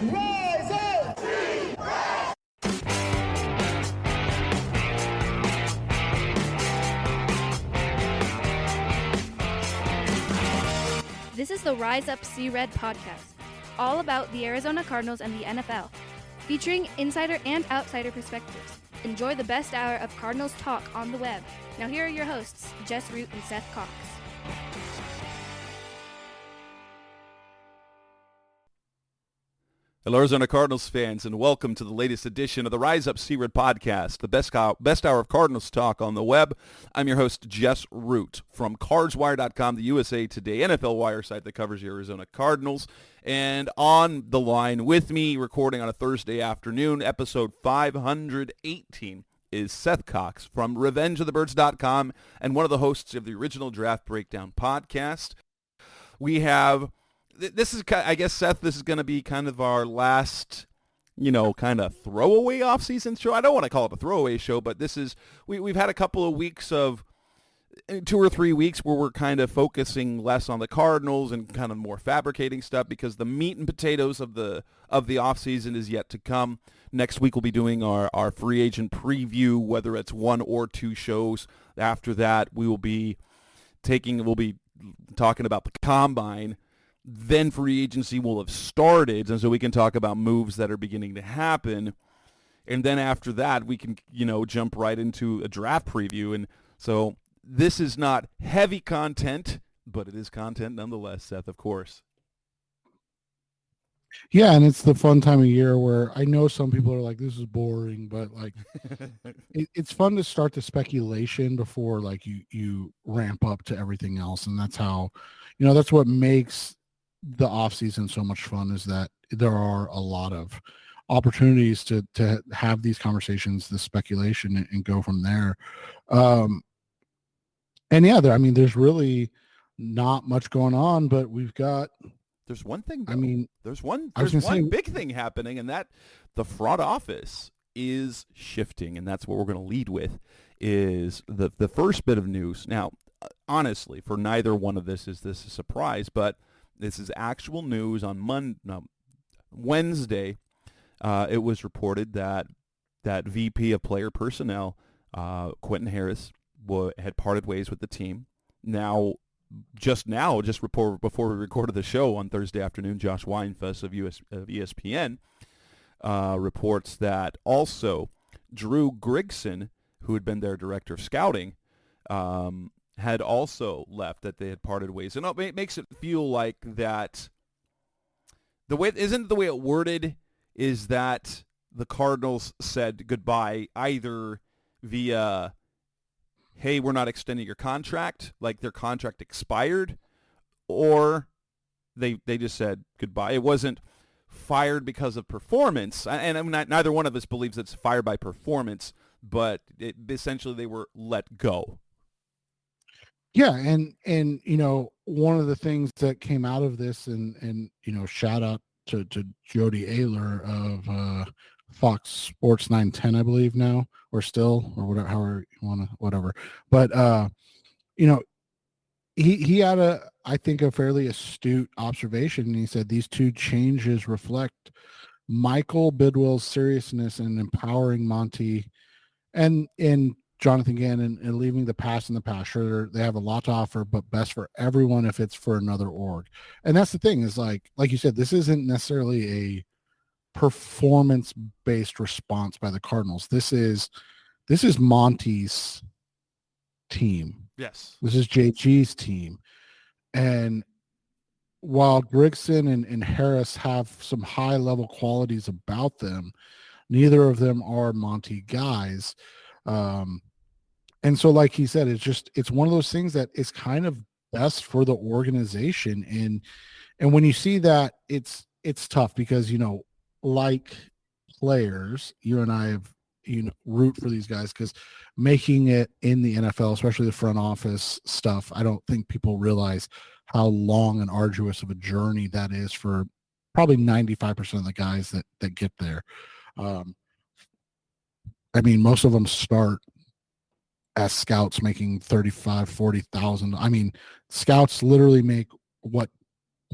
Rise up! This is the Rise Up See Red podcast, all about the Arizona Cardinals and the NFL, featuring insider and outsider perspectives. Enjoy the best hour of Cardinals talk on the web. Now here are your hosts, Jess Root and Seth Cox. Hello, Arizona Cardinals fans, and welcome to the latest edition of the Rise Up See Red podcast, the best hour of Cardinals talk on the web. I'm your host, Jess Root, from CardsWire.com, the USA Today NFL Wire site that covers the Arizona Cardinals. And on the line with me, recording on a Thursday afternoon, episode 518, is Seth Cox from RevengeOfTheBirds.com and one of the hosts of the original Draft Breakdown podcast. We have... This is, I guess, Seth, this is going to be kind of our last, kind of throwaway off-season show. I don't want to call it a throwaway show, but this is, we've had a couple of weeks of, 2 or 3 weeks where we're kind of focusing less on the Cardinals and kind of more fabricating stuff because the meat and potatoes of the off-season is yet to come. Next week we'll be doing our free agent preview, whether it's 1 or 2 shows. After that, we'll be talking about the Combine. Then free agency will have started, and so we can talk about moves that are beginning to happen. And then after that, we can, jump right into a draft preview. And so this is not heavy content, but it is content nonetheless, Seth, of course. Yeah, and it's the fun time of year where I know some people are like, this is boring, but like it's fun to start the speculation before like you ramp up to everything else. And that's how, that's what makes the off season so much fun, is that there are a lot of opportunities to have these conversations, the speculation, and go from there. And yeah, there's really not much going on, but we've got. There's one thing. Though. There's one big thing happening, and that the front office is shifting, and that's what we're going to lead with. Is the first bit of news. Now, honestly, for neither one of this is this a surprise, but this is actual news. On Wednesday, it was reported that VP of Player Personnel, Quentin Harris, had parted ways with the team. Just before we recorded the show on Thursday afternoon, Josh Weinfuss of ESPN reports that also Drew Grigson, who had been their director of scouting, had also left, that they had parted ways. And it makes it feel like that the way it worded is that the Cardinals said goodbye either via, hey, we're not extending your contract, like their contract expired, or they just said goodbye. It wasn't fired because of performance, and I mean, neither one of us believes it's fired by performance, but essentially they were let go. Yeah, and one of the things that came out of this, and shout out to Jody Ayler of Fox Sports 910, I believe now, or still, or whatever, however you want to, whatever. But he had I think a fairly astute observation, and he said these two changes reflect Michael Bidwell's seriousness in empowering Monty and Jonathan Gannon and leaving the past in the past. Sure, they have a lot to offer, but best for everyone if it's for another org. And that's the thing, is like you said, this isn't necessarily a performance-based response by the Cardinals. This is Monty's team. Yes. This is JG's team. And while Grigson and Harris have some high-level qualities about them, neither of them are Monty guys. And so, like he said, it's one of those things that is kind of best for the organization. And when you see that, it's tough because, like players, you and I have, root for these guys, because making it in the NFL, especially the front office stuff, I don't think people realize how long and arduous of a journey that is for probably 95% of the guys that get there. Most of them start as scouts making 35, 40,000. Scouts literally make what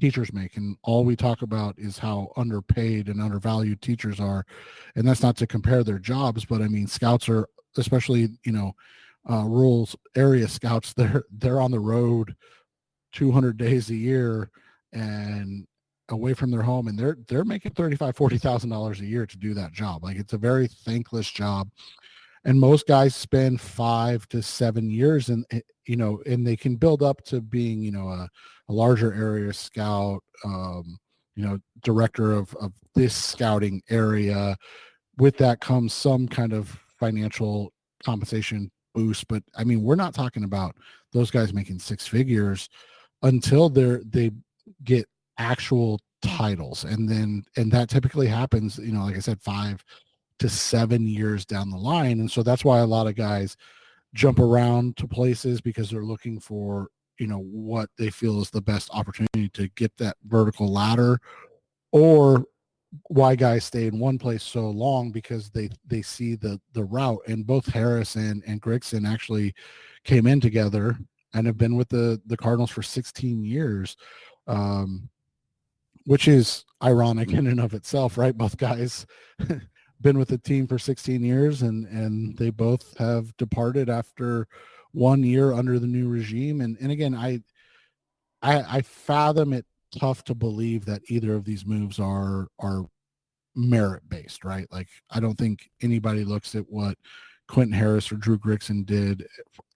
teachers make, and all we talk about is how underpaid and undervalued teachers are. And that's not to compare their jobs, but I mean, scouts are, especially, rural area scouts, they're on the road 200 days a year and away from their home, and they're making $35,000-$40,000 a year to do that job. Like, it's a very thankless job, and most guys spend 5 to 7 years, and and they can build up to being a larger area scout, director of this scouting area. With that comes some kind of financial compensation boost, but I mean, we're not talking about those guys making six figures until they get actual titles, and that typically happens, like I said, 5 to 7 years down the line. And so that's why a lot of guys jump around to places, because they're looking for what they feel is the best opportunity to get that vertical ladder, or why guys stay in one place so long, because they see the route. And both Harris and Grigson actually came in together and have been with the Cardinals for 16 years, which is ironic in and of itself, right? Both guys been with the team for 16 years, and they both have departed after 1 year under the new regime. And again, I fathom it tough to believe that either of these moves are merit based, right? Like, I don't think anybody looks at what Quentin Harris or Drew Grigson did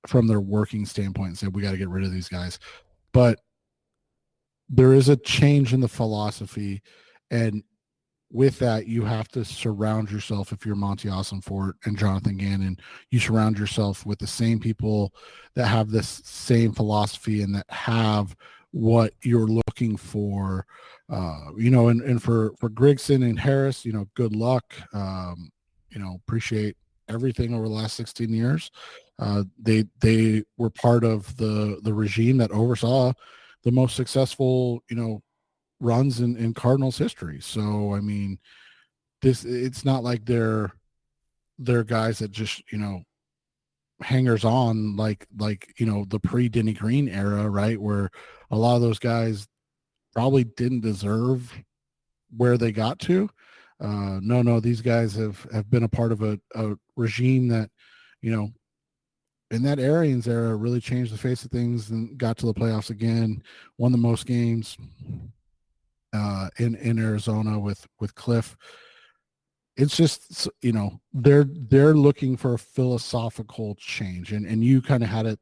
from their working standpoint and said, we got to get rid of these guys. But there is a change in the philosophy, and with that, you have to surround yourself, if you're Monty Ossenfort and Jonathan Gannon, you surround yourself with the same people that have this same philosophy and that have what you're looking for. And for Grigson and Harris, good luck. Appreciate everything over the last 16 years. They were part of the regime that oversaw the most successful, runs in Cardinals history. So, I mean, it's not like they're guys that just, hangers on like the pre-Denny Green era, right? Where a lot of those guys probably didn't deserve where they got to. No, these guys have been a part of a regime that, in that Arians era, really changed the face of things and got to the playoffs again, won the most games in Arizona with Cliff. It's just, they're looking for a philosophical change, and you kind of had it,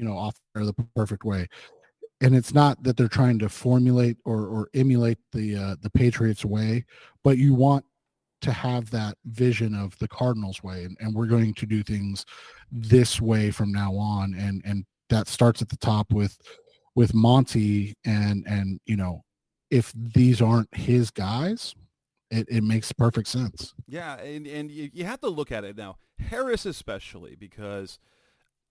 off there the perfect way. And it's not that they're trying to formulate or emulate the Patriots way, but you want to have that vision of the Cardinals way, and we're going to do things this way from now on, and that starts at the top with Monty, and if these aren't his guys, it makes perfect sense. Yeah, and you have to look at it now, Harris especially, because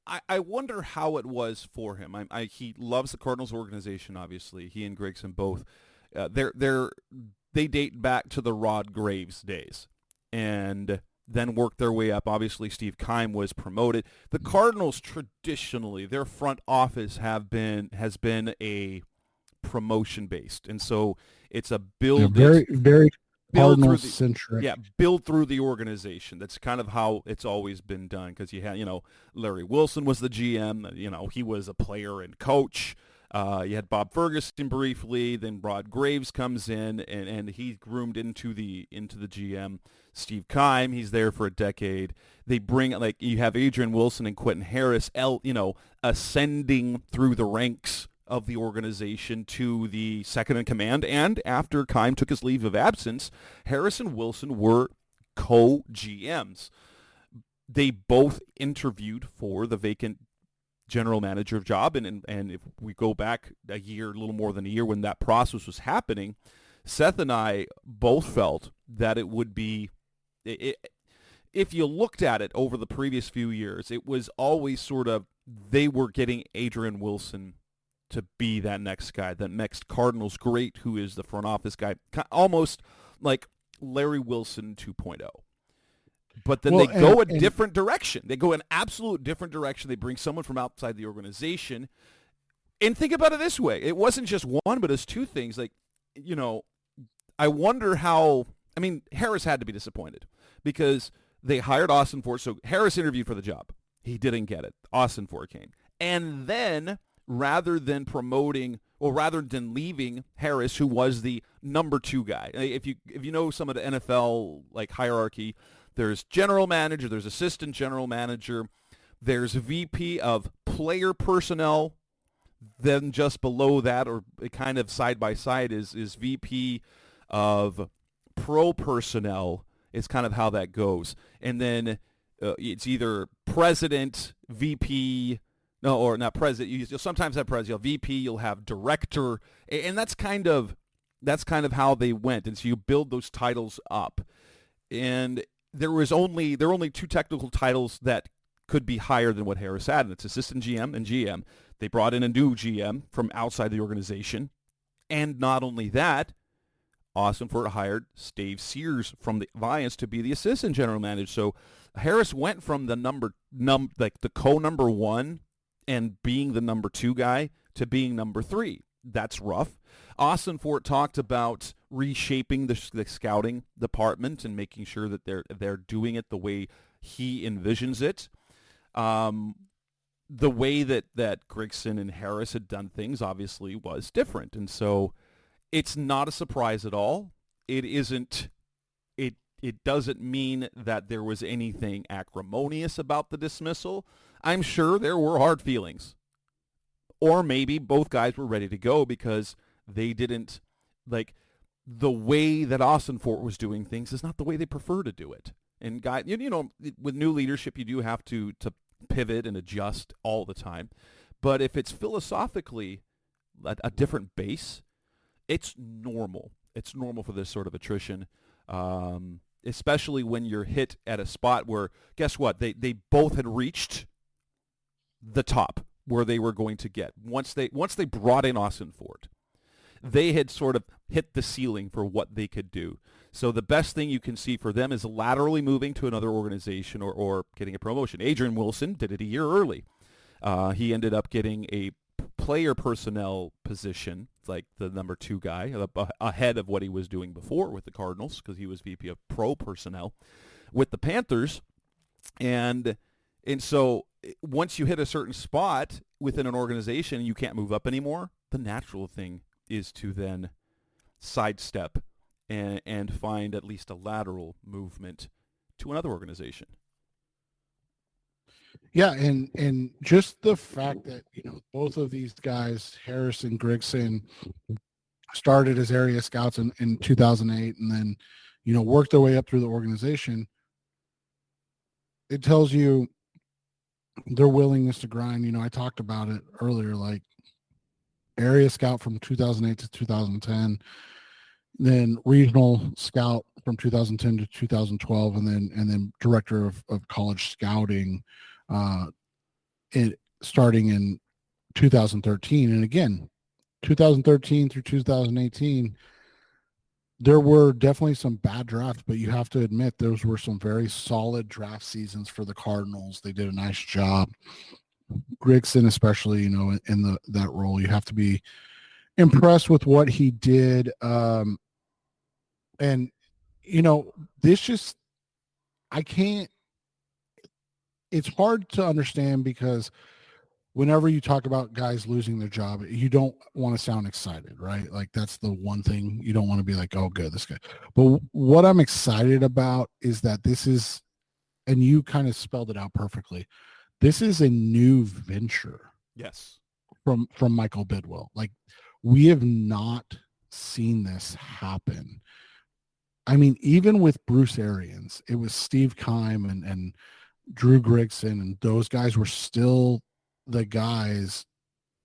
I wonder how it was for him. He loves the Cardinals organization, obviously. He and Grigson both. They date back to the Rod Graves days, and then worked their way up. Obviously, Steve Keim was promoted. The Cardinals traditionally, their front office has been a promotion based, and so it's a build. Very, very build Cardinals centric. Yeah, build through the organization. That's kind of how it's always been done, because you had, Larry Wilson was the GM. He was a player and coach. You had Bob Ferguson briefly, then Rod Graves comes in, and he groomed into the GM. Steve Keim, he's there for a decade. They bring, like, you have Adrian Wilson and Quentin Harris, ascending through the ranks of the organization to the second in command. And after Keim took his leave of absence, Harris and Wilson were co-GMs. They both interviewed for the vacant general manager job, and if we go back a little more than a year when that process was happening, Seth and I both felt that it would be, if you looked at it over the previous few years, it was always sort of, they were getting Adrian Wilson to be that next guy, that next Cardinals great who is the front office guy, almost like Larry Wilson 2.0. But then they go a different direction. They go an absolute different direction. They bring someone from outside the organization. And think about it this way. It wasn't just one, but it's two things. Like, you know, I wonder how, I mean, Harris had to be disappointed because they hired Austin Fort. So Harris interviewed for the job. He didn't get it. Austin Fort came. And then rather than leaving Harris, who was the number 2 guy. If you know some of the NFL like hierarchy, there's general manager, there's assistant general manager, there's VP of player personnel. Then just below that, or kind of side by side, is VP of pro personnel. Is kind of how that goes. And then it's either president, VP, no, or not president. You'll sometimes have president, you'll have VP, you'll have director, and that's kind of how they went. And so you build those titles up. And there were only 2 technical titles that could be higher than what Harris had, and it's assistant GM and GM. They brought in a new GM from outside the organization. And not only that, Austin Fort hired Steve Sears from the Lions to be the assistant general manager. So Harris went from the the co-number 1 and being the number 2 guy to being number 3. That's rough. Austin Fort talked about reshaping the scouting department and making sure that they're doing it the way he envisions it. The way that Grigson and Harris had done things obviously was different. And so it's not a surprise at all. It isn't, it doesn't mean that there was anything acrimonious about the dismissal. I'm sure there were hard feelings. Or maybe both guys were ready to go because they didn't, like, the way that Austin Fort was doing things is not the way they prefer to do it. And with new leadership, you do have to pivot and adjust all the time. But if it's philosophically a different base, it's normal. It's normal for this sort of attrition, especially when you're hit at a spot where, guess what? They both had reached the top where they were going to get. Once they brought in Austin Fort, they had sort of hit the ceiling for what they could do. So the best thing you can see for them is laterally moving to another organization or getting a promotion. Adrian Wilson did it a year early. He ended up getting a player personnel position, like the number 2 guy, ahead of what he was doing before with the Cardinals because he was VP of pro personnel with the Panthers. And so once you hit a certain spot within an organization and you can't move up anymore, the natural thing is to then sidestep and find at least a lateral movement to another organization. Yeah, and just the fact that, both of these guys, Harris and Grigson, started as area scouts in 2008 and then, worked their way up through the organization, it tells you their willingness to grind. I talked about it earlier, like area scout from 2008 to 2010, then regional scout from 2010 to 2012, and then director of college scouting starting in 2013. And again, 2013 through 2018, there were definitely some bad drafts, but you have to admit those were some very solid draft seasons for the Cardinals. They did a nice job. Grigson, especially, in that role, you have to be impressed with what he did. And, this just, I can't, it's hard to understand because whenever you talk about guys losing their job, you don't want to sound excited, right? Like that's the one thing you don't want to be like, oh, good, this guy. But what I'm excited about is that this is, and you kind of spelled it out perfectly, this is a new venture. Yes. From Michael Bidwell. Like we have not seen this happen. I mean, even with Bruce Arians, it was Steve Keim and Drew Grigson, and those guys were still the guys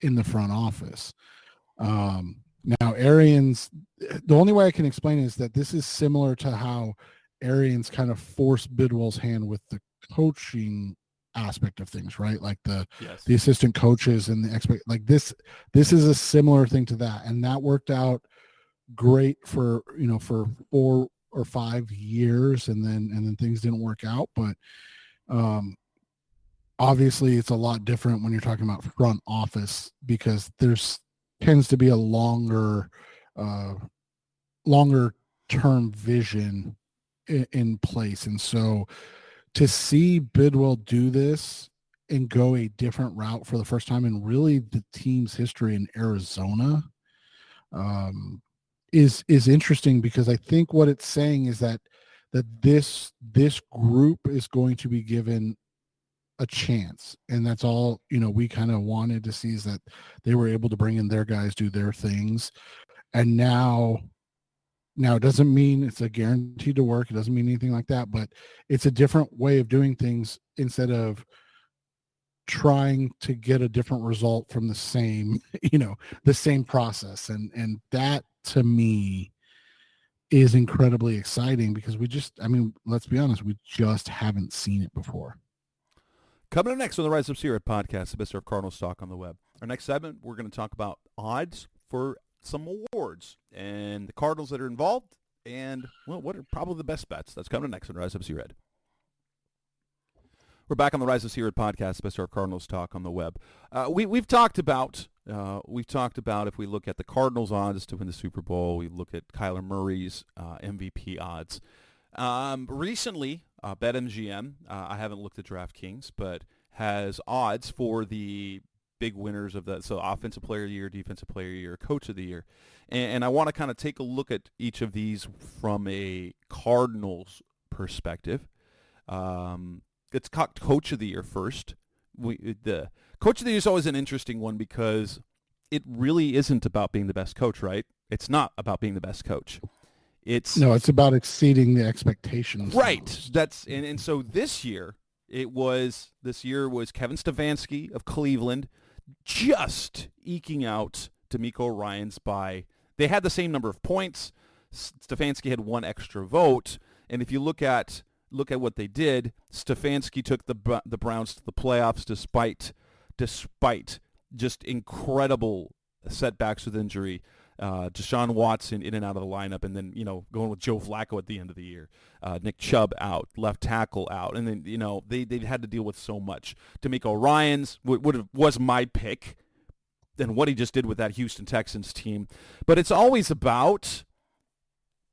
in the front office. Now Arians, the only way I can explain it is that this is similar to how Arians kind of forced Bidwell's hand with the coaching aspect of things, right? Like the assistant coaches and the like this is a similar thing to that. And that worked out great for 4 or 5 years, and then things didn't work out. But obviously it's a lot different when you're talking about front office because there's tends to be a longer longer term vision in place. And so to see Bidwell do this and go a different route for the first time in really the team's history in Arizona is interesting, because I think what it's saying is that this group is going to be given a chance, and that's all we kind of wanted to see, is that they were able to bring in their guys, do their things. And now it doesn't mean it's a guaranteed to work, it doesn't mean anything like that, but it's a different way of doing things instead of trying to get a different result from the same the same process. And that to me is incredibly exciting, because let's be honest, we just haven't seen it before. Coming up next on the Rise Up See Red podcast, the best of Cardinals talk on the web. Our next segment, we're going to talk about odds for some awards and the Cardinals that are involved, and what are probably the best bets. That's coming next on Rise Up See Red. We're back on the Rise of See Red podcast, best of Cardinals talk on the web. We've talked about if we look at the Cardinals odds to win the Super Bowl, we look at Kyler Murray's MVP odds. Recently, BetMGM, I haven't looked at DraftKings, but has odds for the big winners of so Offensive Player of the Year, Defensive Player of the Year, Coach of the Year. And I want to kind of take a look at each of these from a Cardinals perspective. It's Coach of the Year first. The Coach of the Year is always an interesting one because it really isn't about being the best coach, right? It's not about being the best coach. It's about exceeding the expectations. Right. That's and so this year was Kevin Stefanski of Cleveland just eking out DeMeco Ryans by, they had the same number of points. Stefanski had one extra vote, and if you look at what they did, Stefanski took the Browns to the playoffs despite just incredible setbacks with injury. Deshaun Watson in and out of the lineup, and then going with Joe Flacco at the end of the year. Nick Chubb out, left tackle out, and then they had to deal with so much. DeMeco Ryans was my pick, and what he just did with that Houston Texans team. But it's always about,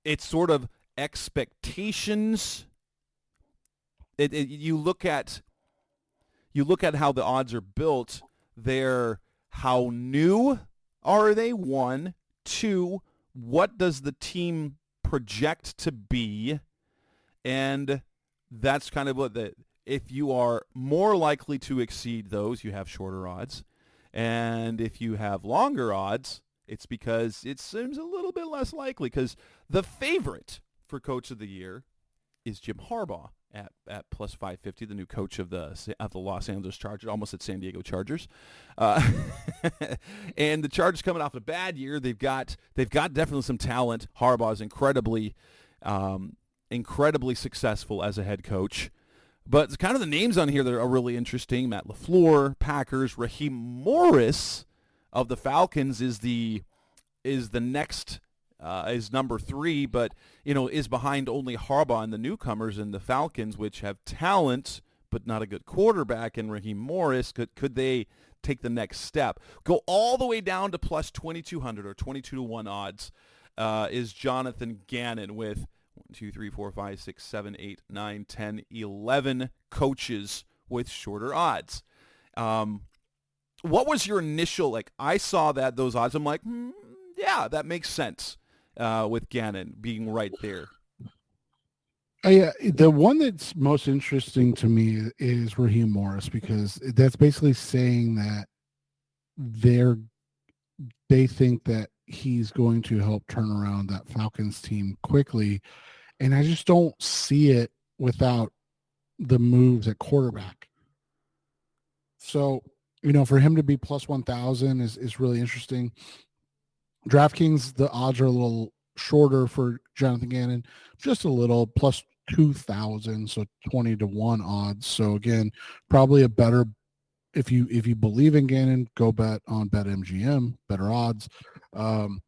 it's sort of expectations. You look at how the odds are built. They're how new are they? 1, 2, what does the team project to be? And that's kind of what if you are more likely to exceed those, you have shorter odds. And if you have longer odds, it's because it seems a little bit less likely, because the favorite for Coach of the Year is Jim Harbaugh at plus 550, the new coach of the Los Angeles Chargers, almost at San Diego Chargers. And the Chargers coming off a bad year. They've got definitely some talent. Harbaugh is incredibly successful as a head coach. But kind of the names on here that are really interesting: Matt LaFleur, Packers; Raheem Morris of the Falcons is the next. Is number 3, but is behind only Harbaugh and the newcomers in the Falcons, which have talent but not a good quarterback. And Raheem Morris, could they take the next step? Go all the way down to plus 2,200 or 22-1 odds is Jonathan Gannon with 1, 2, 3, 4, 5, 6, 7, 8, 9, 10, 11 coaches with shorter odds. What was your initial, I saw those odds, I'm like, yeah, that makes sense. With Gannon being right there. Yeah, the one that's most interesting to me is Raheem Morris, because that's basically saying that they think that he's going to help turn around that Falcons team quickly, and I just don't see it without the moves at quarterback. So, for him to be plus 1,000 is really interesting. DraftKings, the odds are a little shorter for Jonathan Gannon, just a little, plus 2,000, so 20-1 odds. So again, probably a better, if you believe in Gannon, go bet on BetMGM, better odds. And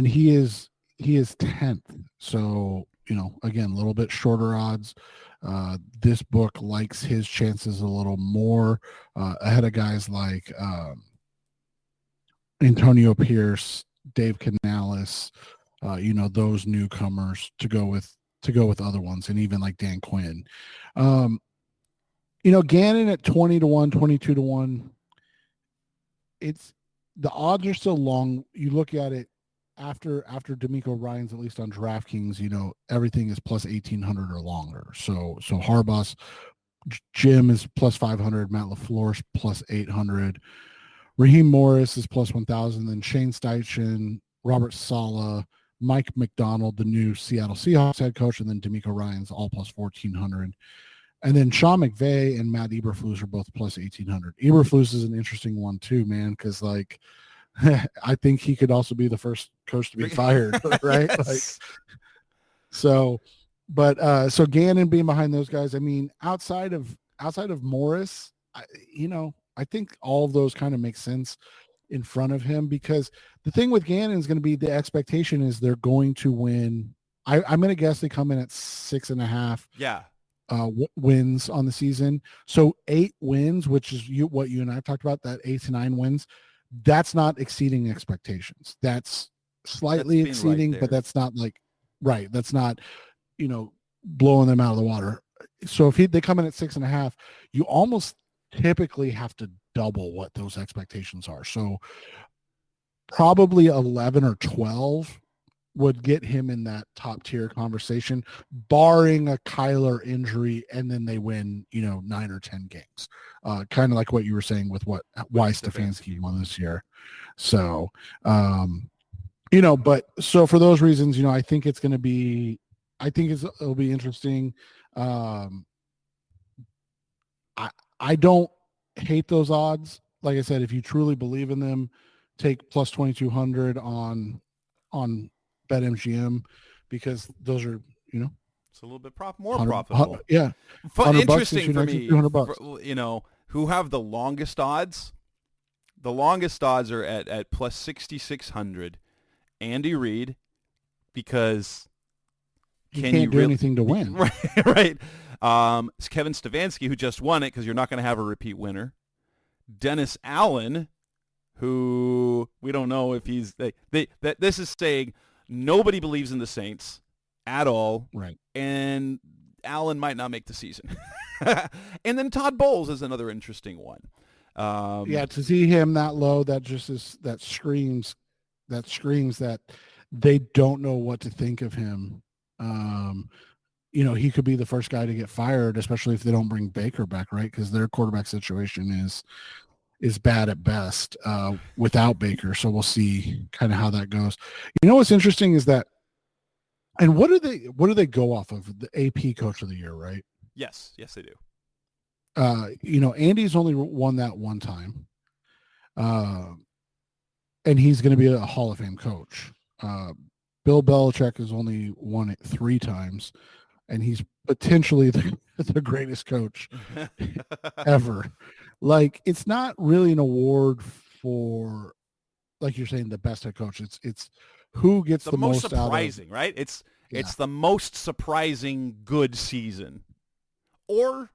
he is 10th. So again, a little bit shorter odds. This book likes his chances a little more ahead of guys like Antonio Pierce, Dave Canales, those newcomers to go with other ones, and even like Dan Quinn. Gannon at 20-1, 22-1. It's the odds are still long. You look at it after D'Amico Ryan's, at least on DraftKings, everything is plus 1,800 or longer. So Harbaugh's Jim is plus 500, Matt LaFleur's plus 800, Raheem Morris is plus 1,000, then Shane Steichen, Robert Saleh, Mike McDonald, the new Seattle Seahawks head coach, and then D'Amico Ryan's all plus 1,400. And then Sean McVay and Matt Eberflus are both plus 1,800. Eberflus is an interesting one too, man, because like I think he could also be the first coach to be fired, right? Yes. So Gannon being behind those guys. I mean, outside of Morris, I think all of those kind of make sense in front of him, because the thing with Gannon is going to be the expectation is they're going to win. I'm going to guess they come in at 6.5. Yeah. Wins on the season. So 8 wins, which is what you and I have talked about, that 8 to 9 wins. That's not exceeding expectations. That's slightly exceeding, but that's not right. That's not, blowing them out of the water. So if they come in at 6.5, you almost typically have to double what those expectations are. So probably 11 or 12 would get him in that top tier conversation, barring a Kyler injury, and then they win, 9 or 10 games. Kind of like what you were saying with why Stefanski won this year. So, but so for those reasons, I think it'll be interesting. I don't hate those odds. Like I said, if you truly believe in them, take plus 2,200 on BetMGM, because those are, it's a little bit more profitable. Yeah. Interesting for me, who have the longest odds. The longest odds are at plus 6,600. Andy Reid, because he can't do anything to win. Right. It's Kevin Stefanski, who just won it, because you're not going to have a repeat winner. Dennis Allen, who we don't know if he's this is saying nobody believes in the Saints at all. Right. And Allen might not make the season. And then Todd Bowles is another interesting one. To see him that low, that just is, that screams that they don't know what to think of him. He could be the first guy to get fired, especially if they don't bring Baker back, right? Because their quarterback situation is bad at best without Baker. So we'll see kind of how that goes. What's interesting is that, and what do they go off of? The AP Coach of the Year, right? Yes, they do. Andy's only won that one time, and he's going to be a Hall of Fame coach. Bill Belichick has only won it 3 times, and he's potentially the greatest coach ever. Like, it's not really an award for, like you're saying, the best head coach. It's who gets the most surprising, right? It's the most surprising good season. Or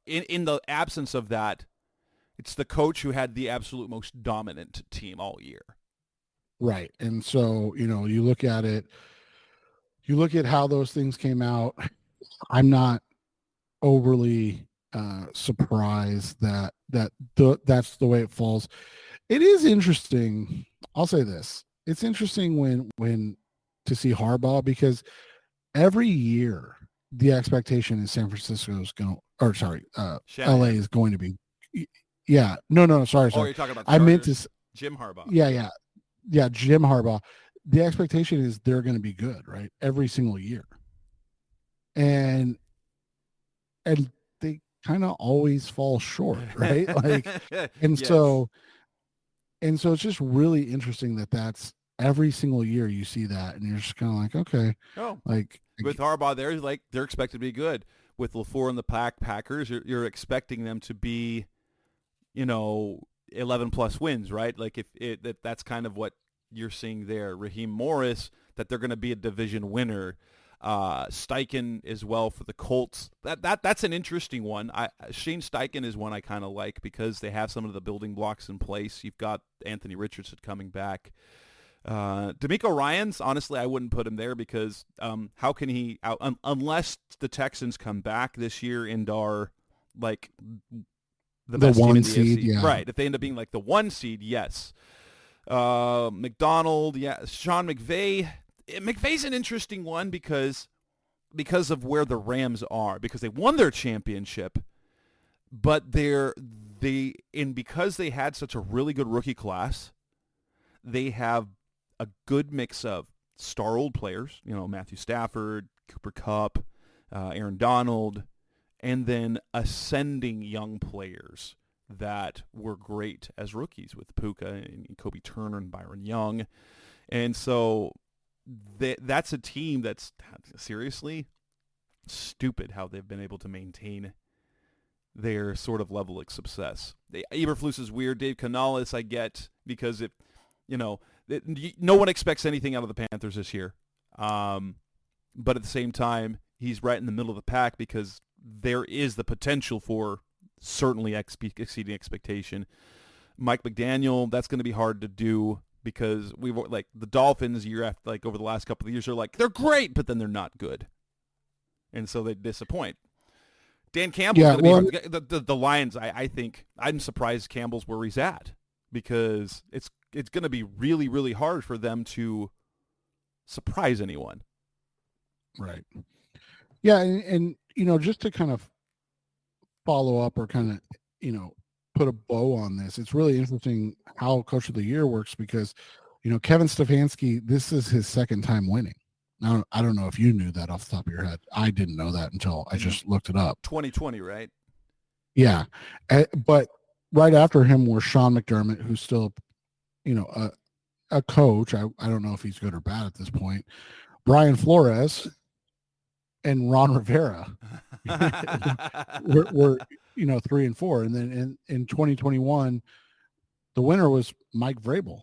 in the absence of that, it's the coach who had the absolute most dominant team all year. Right. And so, you look at it, you look at how those things came out. I'm not overly surprised that's the way it falls. It is interesting. I'll say this. It's interesting when to see Harbaugh, because every year the expectation is San Francisco's going to, or sorry, LA is going to be. Yeah. No, sorry. Oh, you're talking about the I meant to Jim Harbaugh. Yeah, Jim Harbaugh. The expectation is they're going to be good, right? Every single year. And they kind of always fall short, right? Yes. So it's just really interesting that's every single year you see that, and you're just kind of like, okay. Oh, with Harbaugh, they're expected to be good. With LaFleur and the Packers, you're expecting them to be, 11 plus wins, right? Like that's kind of what you're seeing there. Raheem Morris, that they're going to be a division winner. Steichen as well for the Colts. That's an interesting one. Shane Steichen is one I kind of like because they have some of the building blocks in place. You've got Anthony Richardson coming back. D'Amico Ryans, honestly, I wouldn't put him there because how can he unless the Texans come back this year and are like the best team in the seed, AFC, yeah. right? If they end up being like the 1 seed, yes. McDonald, yeah. Sean McVay. McVay's an interesting one because of where the Rams are, because they won their championship, but because they had such a really good rookie class, they have a good mix of star old players, Matthew Stafford, Cooper Kupp, Aaron Donald, and then ascending young players that were great as rookies with Puka and Kobe Turner and Byron Young. And so that's a team that's seriously stupid how they've been able to maintain their sort of level of success. Eberflus is weird. Dave Canales I get because no one expects anything out of the Panthers this year. But at the same time, he's right in the middle of the pack because there is the potential for certainly exceeding expectation. Mike McDaniel, that's going to be hard to do because we've like the Dolphins year after, like over the last couple of years are like they're great, but then they're not good, and so they disappoint. Dan Campbell's going to be the Lions. I think I'm surprised Campbell's where he's at because it's going to be really, really hard for them to surprise anyone. Right. Yeah, and just to kind of follow up or kind of put a bow on this, it's really interesting how Coach of the Year works because Kevin Stefanski, this is his second time winning. Now, I don't know if you knew that off the top of your head. I didn't know that until I just looked it up. 2020, right? Yeah. But right after him were Sean McDermott, who's still, a coach. I don't know if he's good or bad at this point. Brian Flores and Ron Rivera were 3 and 4. And then in 2021, the winner was Mike Vrabel.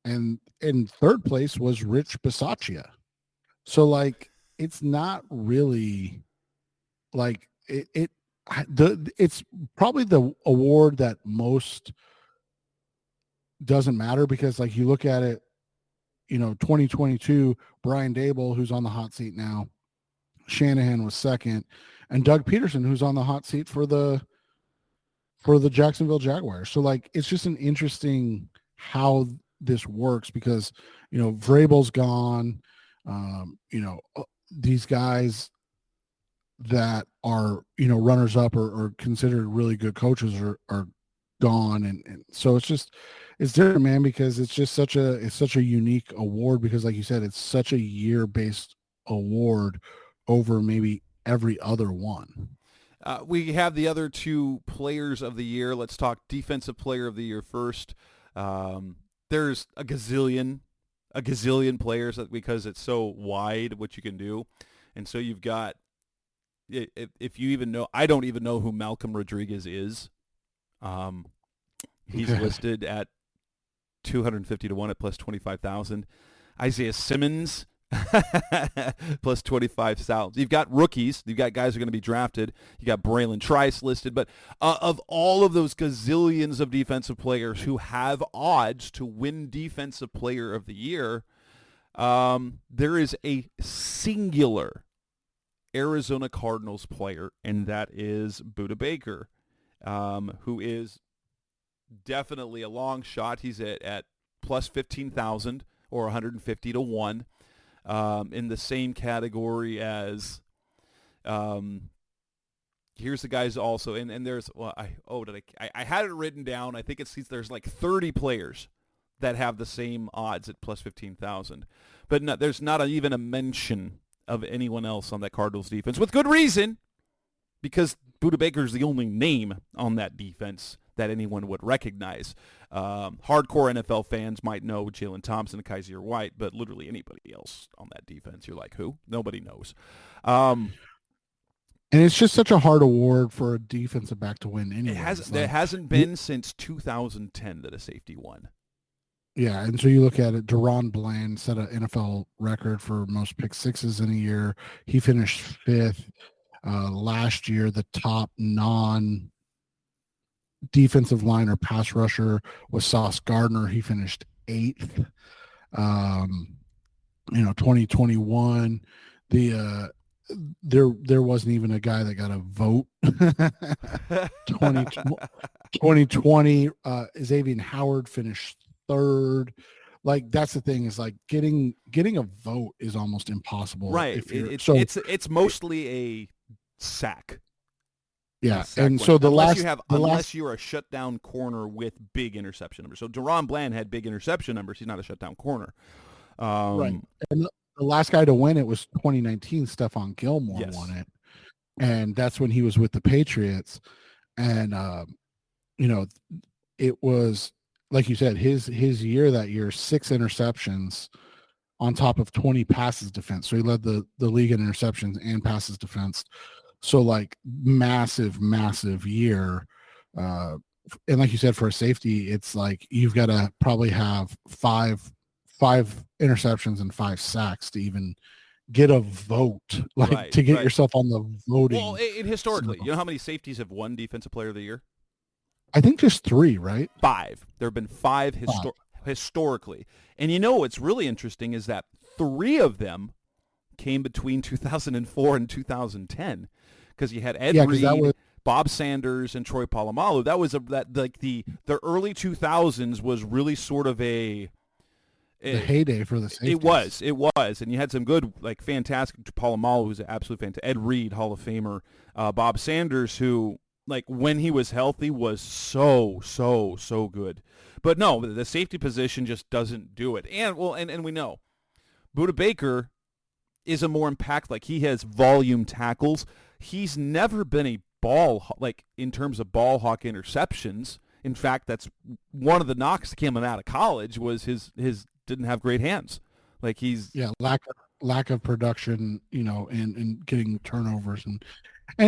And in third place was Rich Bisaccia. So like, it's not really like it's probably the award that most doesn't matter because like you look at it, 2022, Brian Dable, who's on the hot seat now, Shanahan was second, and Doug Peterson, who's on the hot seat for the Jacksonville Jaguars. So like, it's just an interesting how this works because, Vrabel's gone. These guys that are, runners up or considered really good coaches are gone. And so it's different, man, because it's such a unique award because like you said, it's such a year-based award over maybe every other one. We have the other 2 players of the year. Let's talk defensive player of the year first. There's a gazillion players because it's so wide what you can do. And so you've got, if you even know, I don't even know who Malcolm Rodriguez is. He's listed at 250 to 1 at plus 25,000. Isaiah Simmons plus 25,000. You've got rookies. You've got guys who are going to be drafted. You got Braylon Trice listed. But of all of those gazillions of defensive players who have odds to win Defensive Player of the Year, there is a singular Arizona Cardinals player, and that is Budda Baker, who is definitely a long shot. He's at plus 15,000 or 150 to 1. In the same category as, here's the guys also, and there's, I had it written down. I think there's like 30 players that have the same odds at plus 15,000, but no, there's not even a mention of anyone else on that Cardinals defense with good reason, because Budda Baker is the only name on that defense that anyone would recognize. Hardcore NFL fans might know Jalen Thompson and Kaiser White, but literally anybody else on that defense, you're like, who? Nobody knows. And it's just such a hard award for a defensive back to win anyway. It hasn't been since 2010 that a safety won. Yeah, and so you look at it, Deron Bland set an NFL record for most pick sixes in a year. He finished fifth. Last year, the top non defensive line or pass rusher was Sauce Gardner. He finished eighth. 2021, the there wasn't even a guy that got a vote. 20, 2020, Xavier Howard finished third. Like that's the thing is like getting a vote is almost impossible Right. if you're It's mostly a sack. Yeah, and so unless you're a shutdown corner with big interception numbers. So Deron Bland had big interception numbers. He's not a shutdown corner. Right, and the last guy to win it was 2019. Stephon Gilmore won it, and that's when he was with the Patriots. And it was like you said, his year that year, 6 interceptions on top of 20 passes defense. So he led the league in interceptions and passes defense. So like massive year. And like you said, for a safety, it's like you've got to probably have five interceptions and 5 sacks to even get a vote, to get yourself on the voting. Well, historically, you know how many safeties have won Defensive Player of the Year? I think just 3, right? 5. There have been 5 historically. And you know what's really interesting is that 3 of them came between 2004 and 2010 because you had Ed Reed, Bob Sanders, and Troy Polamalu. That was the early 2000s was really sort of the heyday for the safeties. It was, and you had some good, like fantastic Polamalu, who's an absolute fantastic. Ed Reed, Hall of Famer. Bob Sanders, who like when he was healthy was so good. But no, the safety position just doesn't do it. And we know Budda Baker is a more impact. Like he has volume tackles. He's never been a like in terms of ball hawk interceptions. In fact, that's one of the knocks that came out of college was his didn't have great hands. Like he's lack of production, and getting turnovers and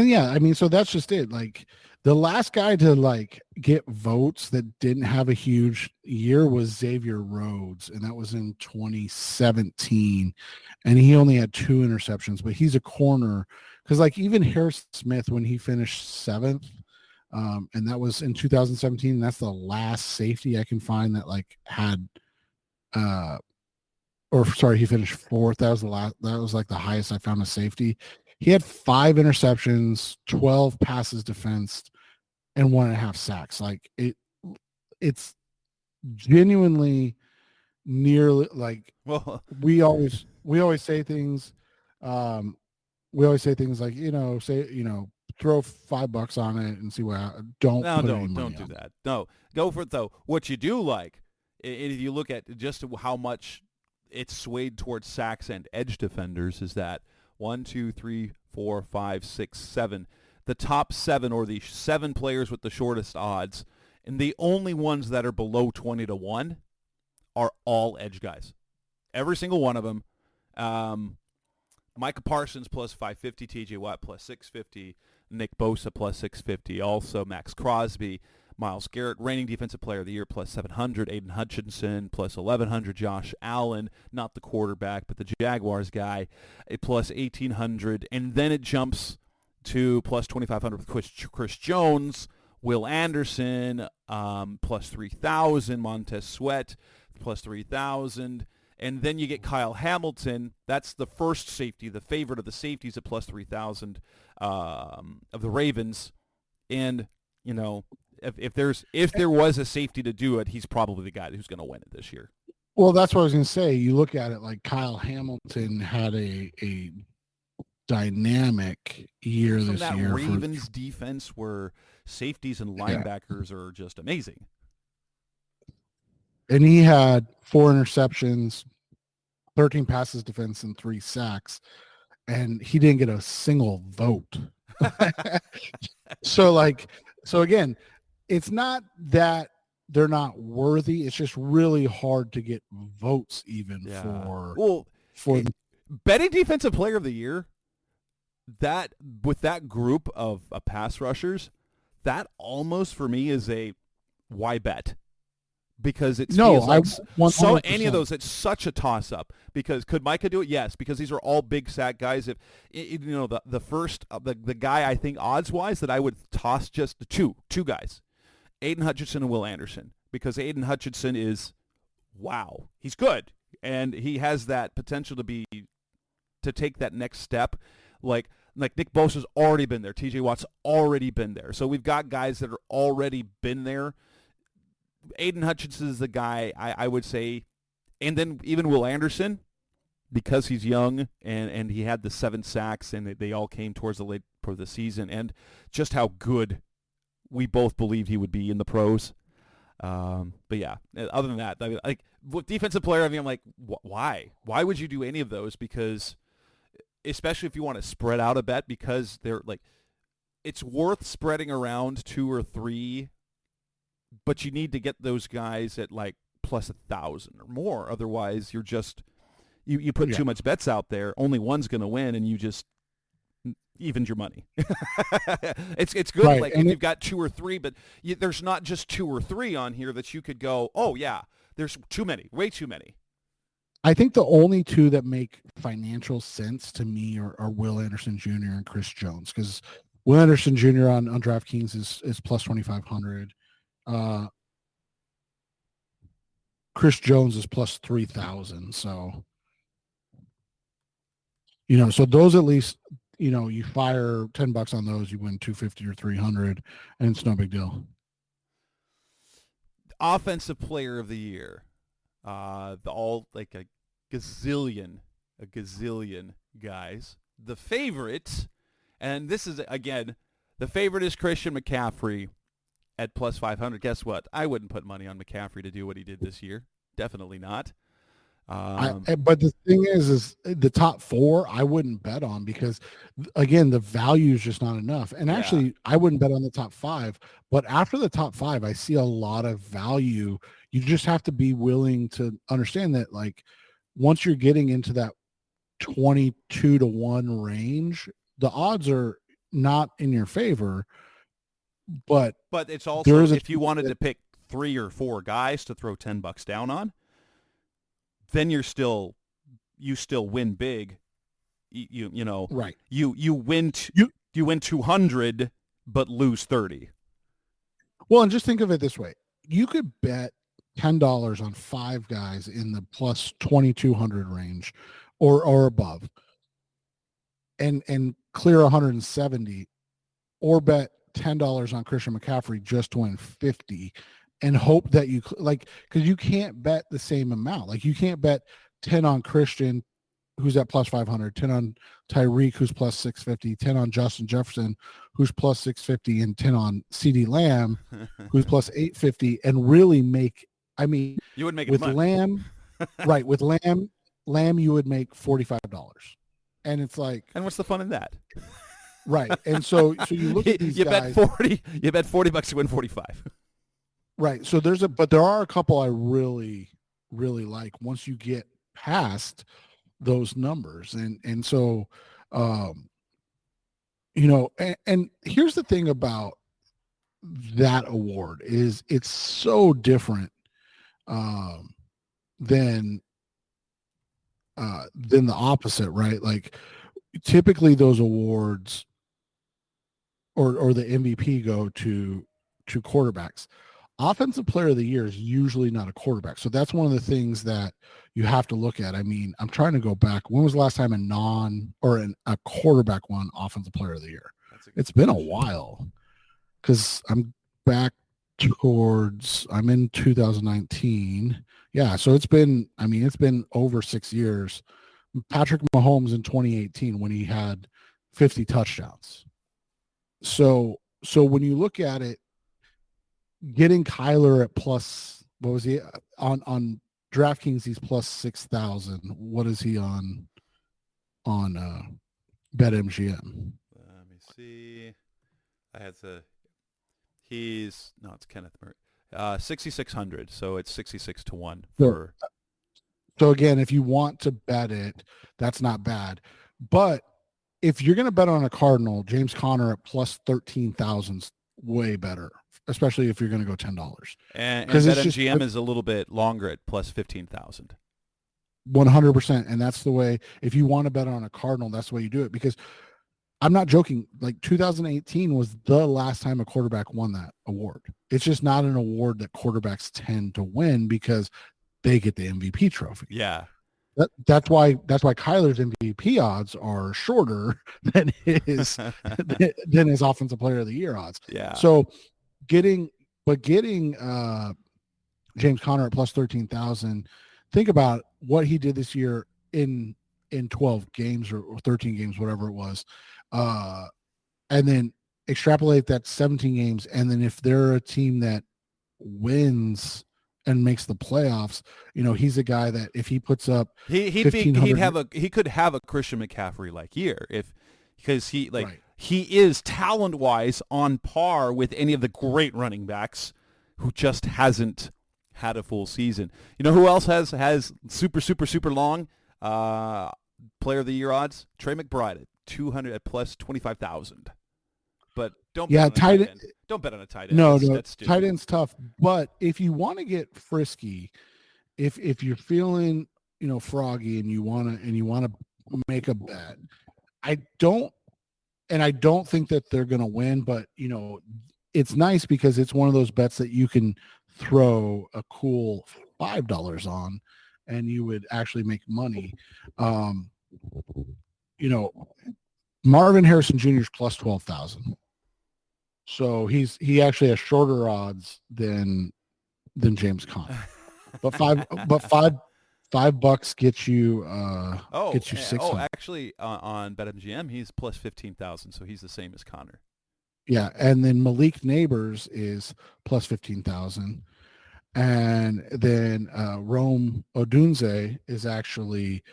yeah, I mean, so that's just it. Like the last guy to like get votes that didn't have a huge year was Xavier Rhodes, and that was in 2017, and he only had 2 interceptions, but he's a corner because like even Harris Smith when he finished 7th, and that was in 2017. That's the last safety I can find that like had, he finished 4th. That was the last. That was like the highest I found a safety. He had 5 interceptions, 12 passes defensed, and 1.5 sacks. Like it's genuinely nearly like we always say things. We always say things like throw $5 on it and see what. Don't do that. No, go for it though. What you do like, if you look at just how much it's swayed towards sacks and edge defenders, is that 1, 2, 3, 4, 5, 6, 7. The top 7 or the 7 players with the shortest odds, and the only ones that are below 20-1 are all edge guys. Every single one of them. Micah Parsons plus 550, T.J. Watt plus 650, Nick Bosa plus 650, also Max Crosby, Myles Garrett, reigning Defensive Player of the Year, plus 700. Aiden Hutchinson, plus 1,100. Josh Allen, not the quarterback, but the Jaguars guy, plus 1,800. And then it jumps to plus 2,500 with Chris Jones, Will Anderson, plus 3,000. Montez Sweat, plus 3,000. And then you get Kyle Hamilton. That's the first safety, the favorite of the safeties at plus 3,000 of the Ravens. And, if there was a safety to do it, he's probably the guy who's going to win it this year. Well, that's what I was going to say. You look at it like Kyle Hamilton had a dynamic year this year. That Ravens defense where safeties and linebackers are just amazing. And he had 4 interceptions, 13 passes defense, and 3 sacks. And he didn't get a single vote. So again, it's not that they're not worthy. It's just really hard to get votes even for betting Defensive Player of the Year. That with that group of pass rushers, that almost for me is a why bet, because it No, feels like so 100%. any of those, it's such a toss-up. Because could Micah do it? Yes, because these are all big sack guys. If the first the guy I think odds-wise that I would toss just two guys, Aiden Hutchinson and Will Anderson, because Aiden Hutchinson is, wow, he's good, and he has that potential to take that next step. Like Nick Bosa's already been there, T.J. Watt's already been there, so we've got guys that are already been there. Aiden Hutchinson is the guy I would say, and then even Will Anderson, because he's young and he had the 7 sacks and they all came towards the late part of the season, and just how good we both believed he would be in the pros. But yeah, other than that, I mean, like with defensive player, I mean, I'm like, why would you do any of those? Because especially if you want to spread out a bet, because they're like, it's worth spreading around 2 or 3. But you need to get those guys at like plus 1,000 or more. Otherwise, you're just you put too much bets out there. Only one's going to win, and you just evened your money. It's good, right. like And if you've got 2 or 3, but there's not just 2 or 3 on here that you could go, oh yeah, there's too many, way too many. I think the only 2 that make financial sense to me are Will Anderson Jr. and Chris Jones, because Will Anderson Jr. on DraftKings is plus 2,500. Chris Jones is plus 3,000. So, so those at least, you fire $10 on those, you win 250 or 300, and it's no big deal. Offensive player of the year, all like a gazillion guys. The favorite, and this is again, the favorite is Christian McCaffrey at plus 500. Guess what? I wouldn't put money on McCaffrey to do what he did this year. Definitely not. But the thing is the top 4 I wouldn't bet on, because again, the value is just not enough. And actually, I wouldn't bet on the top 5. But after the top 5, I see a lot of value. You just have to be willing to understand that, like, once you're getting into that 22 to 1 range, the odds are not in your favor. But it's also, if you wanted to pick 3 or 4 guys to throw $10 down on, then you still win big. You know, right. You win 200 but lose 30. Well, and just think of it this way: you could bet $10 on 5 guys in the plus 2,200 range, or above, and clear 170, or bet $10 on Christian McCaffrey just to win 50, and hope that because you can't bet the same amount. Like, you can't bet 10 on Christian, who's at plus 500, 10 on Tyreek, who's plus 650, 10 on Justin Jefferson, who's plus 650, and 10 on CeeDee Lamb, who's plus 850, and really make, I mean, you would make with money. Lamb, right, with Lamb, you would make $45. And it's like, and what's the fun in that? Right. And so you look at these guys. You bet $40, you win 45. Right. So there are a couple I really, really like once you get past those numbers. And so, and here's the thing about that award is it's so different than the opposite, right? Like, typically those awards or the MVP go to quarterbacks. Offensive player of the year is usually not a quarterback. So that's one of the things that you have to look at. I mean, I'm trying to go back. When was the last time a quarterback won offensive player of the year? It's been a while, because I'm in 2019. Yeah. So it's been over 6 years. Patrick Mahomes in 2018 when he had 50 touchdowns. So when you look at it, getting Kyler at plus, what was he on DraftKings? He's plus 6,000. What is he on BetMGM? Let me see. It's Kenneth Murray. 6,600. So it's 66 to 1 for. So again, if you want to bet it, that's not bad. But if you're going to bet on a Cardinal, James Conner at plus 13,000 is way better especially if you're going to go $10. And Because it's just BetMGM is a little bit longer at plus 15,000. 100%. And that's the way, if you want to bet on a Cardinal, that's the way you do it. Because I'm not joking. Like 2018 was the last time a quarterback won that award. It's just not an award that quarterbacks tend to win because they get the MVP trophy. Yeah. That's why Kyler's MVP odds are shorter than his offensive player of the year odds. Yeah. So getting James Conner at plus 13,000. Think about what he did this year in 12 games or 13 games, whatever it was. And then extrapolate that 17 games. And then if they're a team that wins and makes the playoffs, he's a guy that if he puts up, he could have a Christian McCaffrey like year because he is talent wise on par with any of the great running backs who just hasn't had a full season. You know who else has super long player of the year odds? Trey McBride at 200 at plus 25,000. But don't bet on a tight end. Don't bet on a tight end. No, that's tight end's tough. But if you want to get frisky, if you're feeling froggy and you want to make a bet, I don't think that they're going to win. But it's nice because it's one of those bets that you can throw a cool $5 on, and you would actually make money. Marvin Harrison Jr. is plus 12,000. So he actually has shorter odds than James Conner. But $5 gets you gets you 600. Oh, actually on BetMGM he's plus 15,000, so he's the same as Conner. Yeah, and then Malik Neighbors is plus 15,000. And then Rome Odunze is actually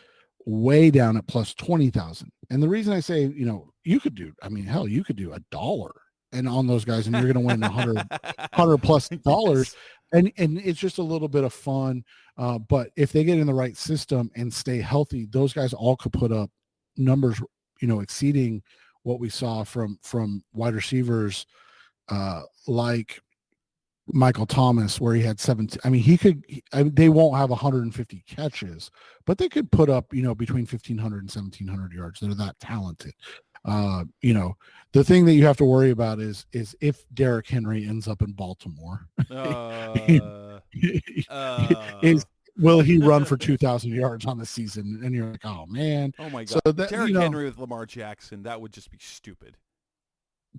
way down at plus 20,000. And the reason I say, you could do $1 and on those guys, and you're going to win 100 plus dollars. And it's just a little bit of fun. But if they get in the right system and stay healthy, those guys all could put up numbers, exceeding what we saw from wide receivers like Michael Thomas, where he had 17. I mean, they won't have 150 catches, but they could put up, between 1,500 and 1,700 yards. They're that talented. The thing that you have to worry about is if Derrick Henry ends up in Baltimore, will he run for 2,000 yards on the season? And you're like, oh man, oh my god, so Derrick Henry with Lamar Jackson, that would just be stupid.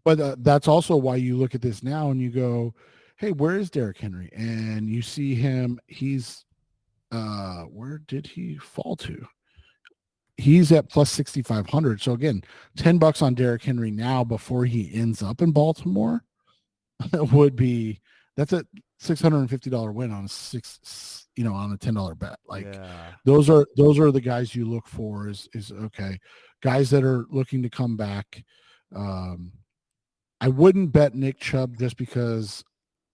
But that's also why you look at this now and you go, hey, where is Derrick Henry? And you see him, he's where did he fall to? He's at plus 6,500. So again, $10 on Derrick Henry now before he ends up in Baltimore that's a $650 win on on a $10 bet. Like those are the guys you look for is okay. Guys that are looking to come back. I wouldn't bet Nick Chubb just because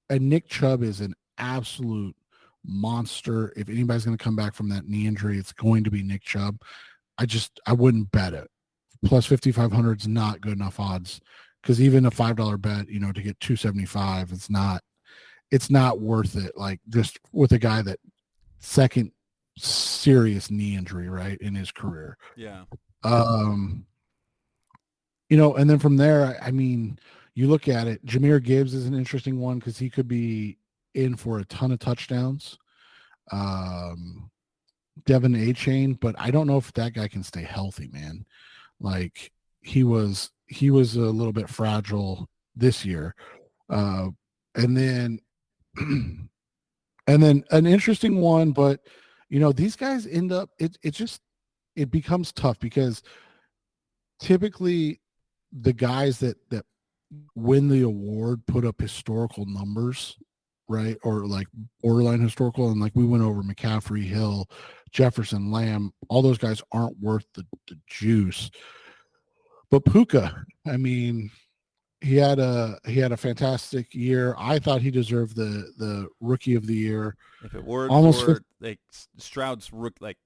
Nick Chubb is an absolute monster. If anybody's going to come back from that knee injury, it's going to be Nick Chubb. I wouldn't bet it. Plus 5,500 is not good enough odds because even a $5 bet, to get 275, it's not worth it. Like just with a guy that second serious knee injury, right, in his career. Yeah. And then from there, I mean, you look at it, Jahmyr Gibbs is an interesting one because he could be in for a ton of touchdowns. Devin A-Chain, but I don't know if that guy can stay healthy, man. Like he was a little bit fragile this year. And then an interesting one, but these guys end up, it becomes tough because typically the guys that win the award put up historical numbers, right? Or like borderline historical. And like we went over McCaffrey, Hill, Jefferson, Lamb, all those guys aren't worth the juice. But Puka, I mean, he had a fantastic year. I thought he deserved the rookie of the year. If it were almost for like Stroud's rook, like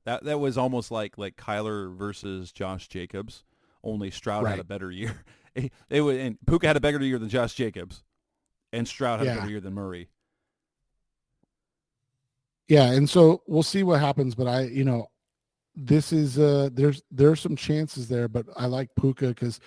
that was almost like Kyler versus Josh Jacobs. Only Stroud had a better year. And Puka had a better year than Josh Jacobs. and Stroud had a Yeah. better year than Murray. Yeah, and so we'll see what happens, but this is there's some chances there, but I like Puka because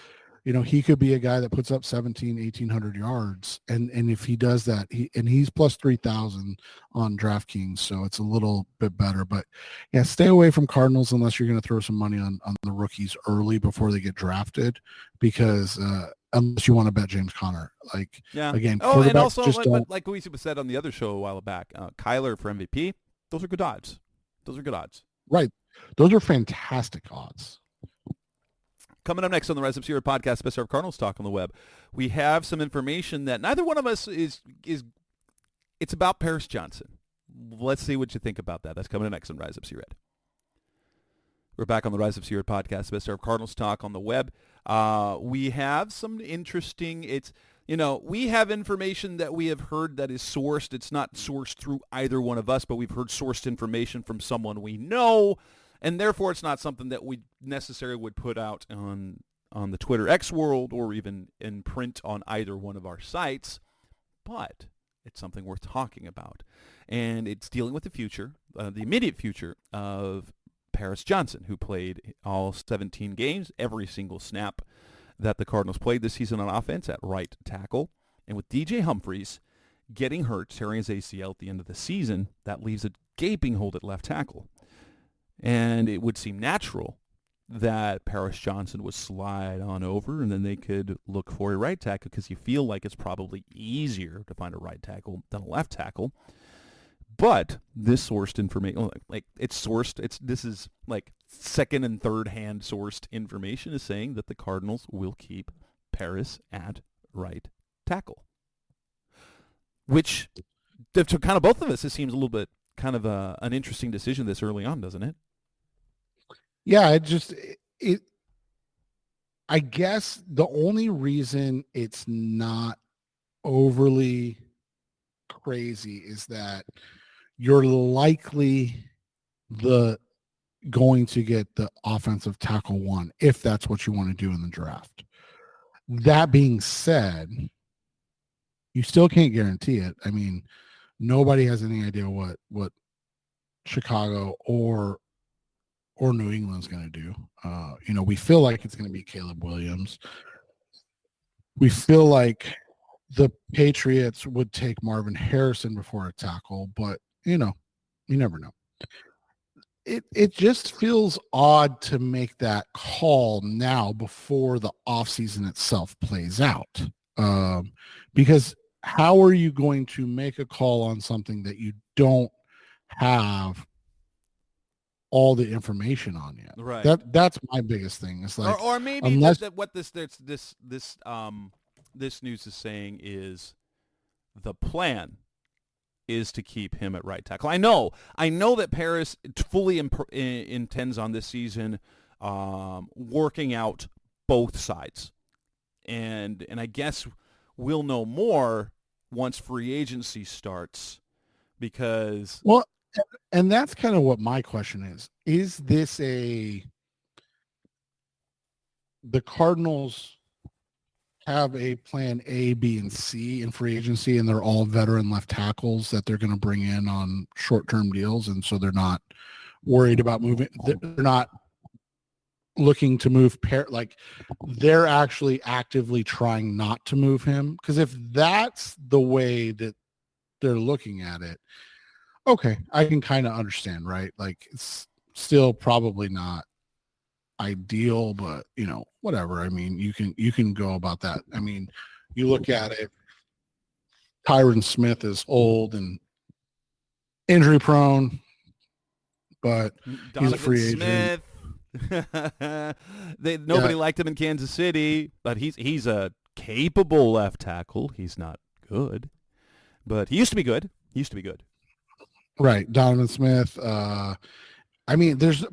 he could be a guy that puts up 1,800 yards, and if he does that, he's plus 3,000 on DraftKings, so it's a little bit better. But yeah, stay away from Cardinals unless you're going to throw some money on the rookies early before they get drafted, because unless you want to bet James Conner, again, Oh, and quarterbacks also, just don't. but like we said on the other show a while back, Kyler for MVP, those are good odds. Right, those are fantastic odds. Coming up next on the Rise Up Sierra podcast, Best of Cardinals Talk on the web, we have some information that neither one of us is. It's about Paris Johnson. Let's see what you think about that. That's coming up next on Rise Up Sierra. We're back on the Rise Up Sierra podcast, Best of Cardinals Talk on the web. We have some interesting. We have information that we have heard that is sourced. It's not sourced through either one of us, but we've heard sourced information from someone we know. And therefore, it's not something that we necessarily would put out on the Twitter X world or even in print on either one of our sites. But it's something worth talking about. And it's dealing with the future, the immediate future of Paris Johnson, who played all 17 games, every single snap that the Cardinals played this season on offense at right tackle. And with DJ Humphries getting hurt, tearing his ACL at the end of the season, that leaves a gaping hole at left tackle. And it would seem natural that Paris Johnson would slide on over, and then they could look for a right tackle because you feel like it's probably easier to find a right tackle than a left tackle. But this sourced information, this is like second and third hand sourced information, is saying that the Cardinals will keep Paris at right tackle. Which, to kind of both of us, it seems a little bit kind of an interesting decision this early on, doesn't it? Yeah, I guess the only reason it's not overly crazy is that you're likely going to get the offensive tackle one if that's what you want to do in the draft. That being said, you still can't guarantee it. I mean, nobody has any idea what Chicago or New England's going to do. We feel like it's going to be Caleb Williams. We feel like the Patriots would take Marvin Harrison before a tackle, but you never know. It just feels odd to make that call now before the offseason itself plays out. Because how are you going to make a call on something that you don't have all the information on yet? Right. That's my biggest thing. It's like, or maybe unless, what this news is saying is the plan is to keep him at right tackle. I know that Paris fully intends on this season working out both sides, and I guess we'll know more once free agency starts, because and that's kind of what my question is. Is this the Cardinals have a plan A, B, and C in free agency, and they're all veteran left tackles that they're going to bring in on short-term deals, and so they're not worried about moving. They're not looking to move they're actually actively trying not to move him, because if that's the way that they're looking at it, okay, I can kind of understand, right? Like, it's still probably not ideal, but whatever. I mean, you can go about that. I mean, you look at it, Tyron Smith is old and injury prone, but he's a free agent. Nobody liked him in Kansas City, but he's a capable left tackle. He's not good, but he used to be good. Right, Donovan Smith. I mean, there's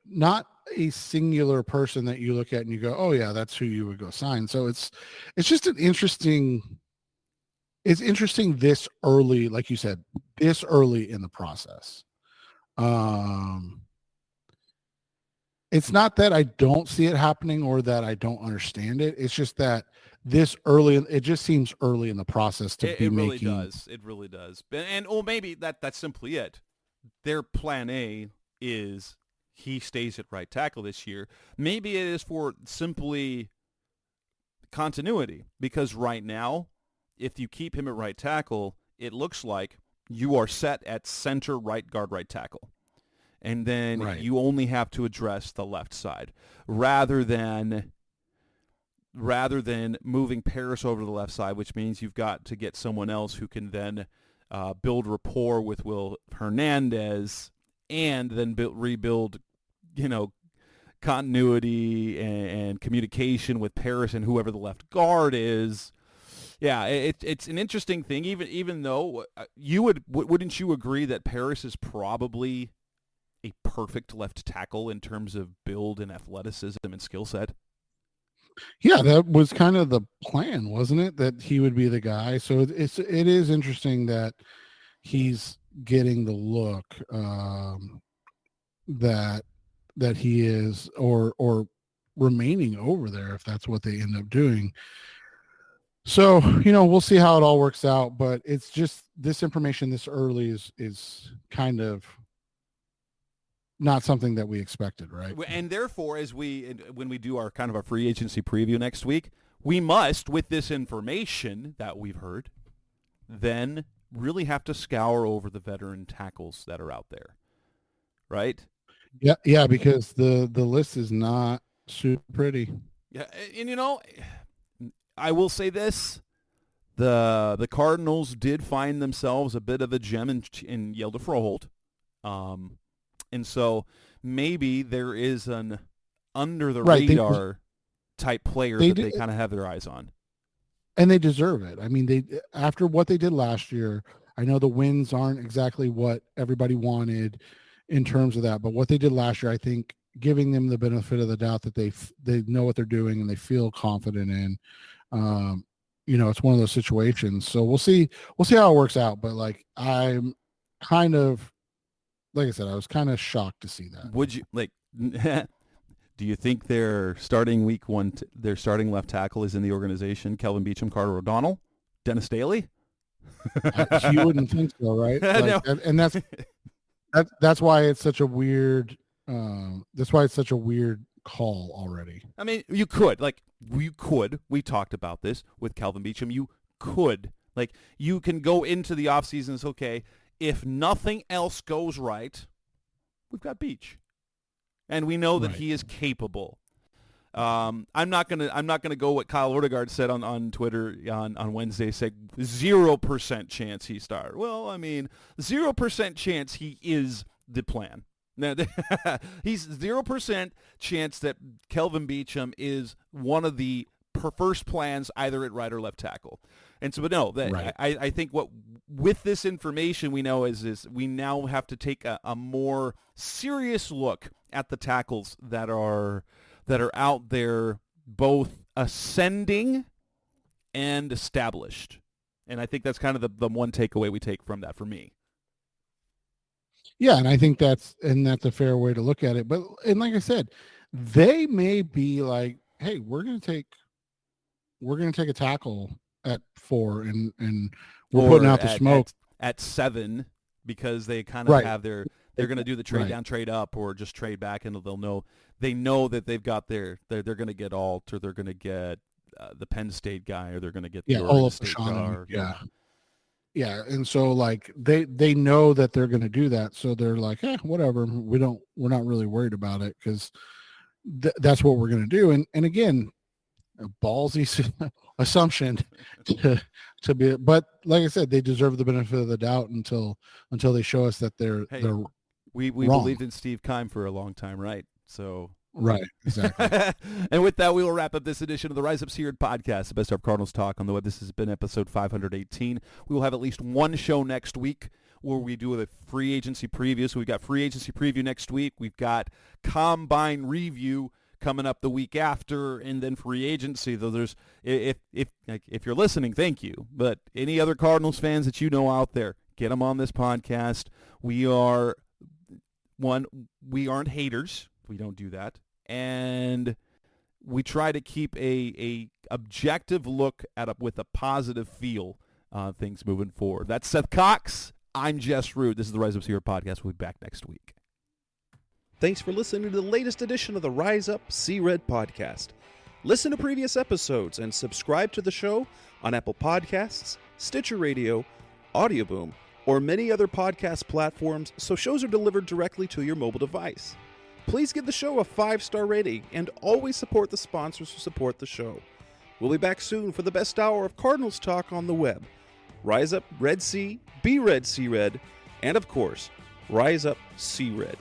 not a singular person that you look at and you go, oh yeah, that's who you would go sign. So it's just it's interesting this early, like you said, this early in the process. It's not that I don't see it happening or that I don't understand it. It's just that it just seems early in the process to be It really making. does. It really does. And maybe that's simply it. Their plan A is he stays at right tackle this year. Maybe it is for simply continuity, because right now, if you keep him at right tackle, it looks like you are set at center, right guard, right tackle. And then Right. you only have to address the left side rather than moving Paris over to the left side, which means you've got to get someone else who can then build rapport with Will Hernandez and then rebuild, continuity and communication with Paris and whoever the left guard is. Yeah, it's an interesting thing. Even though wouldn't you agree that Paris is probably a perfect left tackle in terms of build and athleticism and skill set? Yeah, that was kind of the plan, wasn't it? That he would be the guy. So it is interesting that he's getting the look that he is, or remaining over there if that's what they end up doing. So, we'll see how it all works out, but it's just this information this early is kind of not something that we expected, right? And therefore, when we do our kind of a free agency preview next week, we must, with this information that we've heard, then really have to scour over the veteran tackles that are out there, right? Yeah, because the list is not super pretty. Yeah, and I will say this: the Cardinals did find themselves a bit of a gem in Yelda Froholt. And so maybe there is an under-the-radar type player that they kind of have their eyes on. And they deserve it. I mean, after what they did last year, I know the wins aren't exactly what everybody wanted in terms of that, but what they did last year, I think giving them the benefit of the doubt that they know what they're doing and they feel confident in, it's one of those situations. So we'll see how it works out. But I'm kind of, like I said, I was kind of shocked to see that. Would you do you think their starting week one, their starting left tackle is in the organization? Kelvin Beachum, Carter O'Donnell, Dennis Daly? You wouldn't think so, right? No. And that's why it's such a weird. That's why it's such a weird call already. I mean, you could. We talked about this with Kelvin Beachum. You could. You can go into the offseason and say, okay, if nothing else goes right, we've got Beach, and we know that he is capable. I'm not gonna go what Kyle Ortegaard said on Twitter on Wednesday. Said 0% chance he started. Well, I mean, 0% chance he is the plan. Now, he's 0% chance that Kelvin Beachum is one of the first plans either at right or left tackle. And so, but no, I think what with this information we know is we now have to take a more serious look at the tackles that are out there, both ascending and established. And I think that's kind of the one takeaway we take from that for me. Yeah, and I think that's a fair way to look at it. But like I said, they may be like, hey, we're gonna take a tackle at 4 and we're putting out the smoke at 7 because they kind of have they're going to do the trade down, trade up, or just trade back, and they know that they've got they're going to get Alt, or they're going to get the Penn State guy, or they're going to get the Oregon State guy. Yeah, and so they know that they're going to do that, so they're like, whatever, we're not really worried about it because that's what we're going to do. And again, a ballsy assumption to be, but like I said, they deserve the benefit of the doubt until they show us that they're we believed in Steve Keim for a long time, right? So right, exactly. And with that, we will wrap up this edition of the Rise Up Seared podcast, the best of Cardinals talk on the web. This has been episode 518. We will have at least one show next week where we do a free agency preview. So we've got free agency preview next week. We've got combine review coming up the week after, and then free agency. Though there's, if you're listening, thank you. But any other Cardinals fans that you know out there, get them on this podcast. We aren't haters. We don't do that. And we try to keep a objective look at with a positive feel things moving forward. That's Seth Cox. I'm Jess Root. This is the Rise Up Seaward podcast. We'll be back next week. Thanks for listening to the latest edition of the Rise Up Sea Red podcast. Listen to previous episodes and subscribe to the show on Apple Podcasts, Stitcher Radio, Audioboom, or many other podcast platforms so shows are delivered directly to your mobile device. Please give the show a 5-star rating and always support the sponsors who support the show. We'll be back soon for the best hour of Cardinals talk on the web. Rise up Red Sea, be Red Sea Red, and of course, Rise Up Sea Red.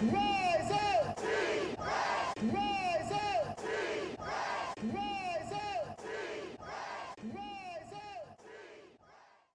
Run!